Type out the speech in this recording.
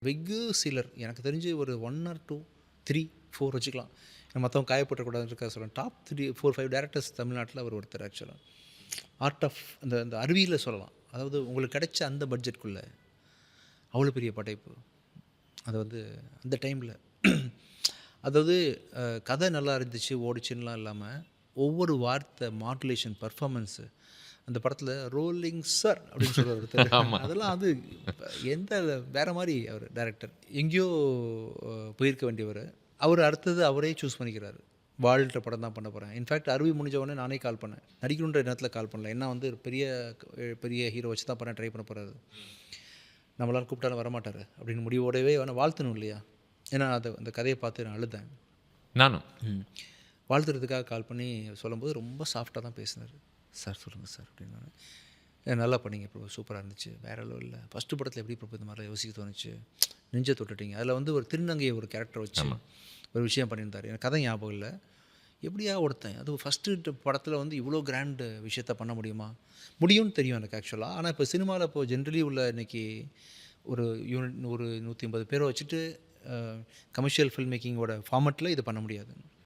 வெகு சிலர் எனக்கு தெரிஞ்சு ஒரு 1 ஆர் 2, 3, 4 வச்சுக்கலாம். மற்றவங்க காயப்பட்டுறக்கூடாதுன்றதுக்காக சொல்கிறேன். டாப் 3, 4, 5 டேரக்டர்ஸ் தமிழ்நாட்டில் அவர் ஒருத்தர் ஆக்சுவலாக. ஆர்ட் ஆஃப் அந்த அந்த அறிவியலில் சொல்லலாம். அதாவது உங்களுக்கு கிடைச்ச அந்த பட்ஜெட்குள்ளே அவ்வளோ பெரிய படைப்பு. அது வந்து அந்த டைமில் அதாவது கதை நல்லா இருந்துச்சு, ஓடிச்சுன்னுலாம் இல்லாமல் ஒவ்வொரு வார்த்தை மாடுலேஷன், பர்ஃபார்மன்ஸு அந்த படத்தில் ரோலிங் சார் அப்படின்னு சொல்லுவார் ஒருத்தர். ஆமா. அதெல்லாம் அது எந்த வேறு மாதிரி அவர் டைரக்டர். எங்கேயோ போயிருக்க வேண்டியவர். அவர் அடுத்தது அவரே சூஸ் பண்ணிக்கிறாரு. வாழ்கிற படம் தான் பண்ண போகிறேன். இன்ஃபேக்ட் அருவி முடிஞ்ச உடனே நானே கால் பண்ணேன். நடிக்கணுன்ற நேரத்தில் கால் பண்ணல. ஏன்னா வந்து பெரிய பெரிய ஹீரோ வச்சு தான் பண்ண ட்ரை பண்ண போகிறாரு. நம்மளால் கூப்பிட்டாலும் வரமாட்டார் அப்படின்னு முடிவோடவே வேணால் வாழ்த்தணும் இல்லையா? ஏன்னா அதை அந்த கதையை பார்த்து நான் அழுதேன். நானும். வாழ்த்துறதுக்காக கால் பண்ணி சொல்லும்போது ரொம்ப சாஃப்டாக தான் பேசினார். சார் சொல்லுங்கள் சார் அப்படின்னு. நல்லா பண்ணீங்க ப்ரோ, சூப்பராக இருந்துச்சு, வேறு லெவலில். ஃபஸ்ட்டு படத்தில் எப்படி ப்ரோ இந்த மாதிரிலாம் யோசிக்க தோணுச்சு, நெஞ்சை தொட்டுட்டீங்க. அதில் வந்து ஒரு திருநங்கையை ஒரு கேரக்டர் வச்சு ஒரு விஷயம் பண்ணியிருந்தார். எனக்கு கதை ஞாபகம் இல்லை. எப்படியா ஒருத்தன் அது ஃபஸ்ட்டு படத்தில் வந்து இவ்வளோ கிராண்டு விஷயத்த பண்ண முடியுமா? முடியும்னு தெரியும் எனக்கு ஆக்சுவலாக. ஆனால் இப்போ சினிமாவில் இப்போ ஜென்ரலி உள்ள இன்றைக்கி ஒரு யூனிட் ஒரு 150 பேரை வச்சுட்டு கமர்ஷியல் ஃபில்ம் மேக்கிங்கோட ஃபார்மெட்டில் இது பண்ண முடியாது.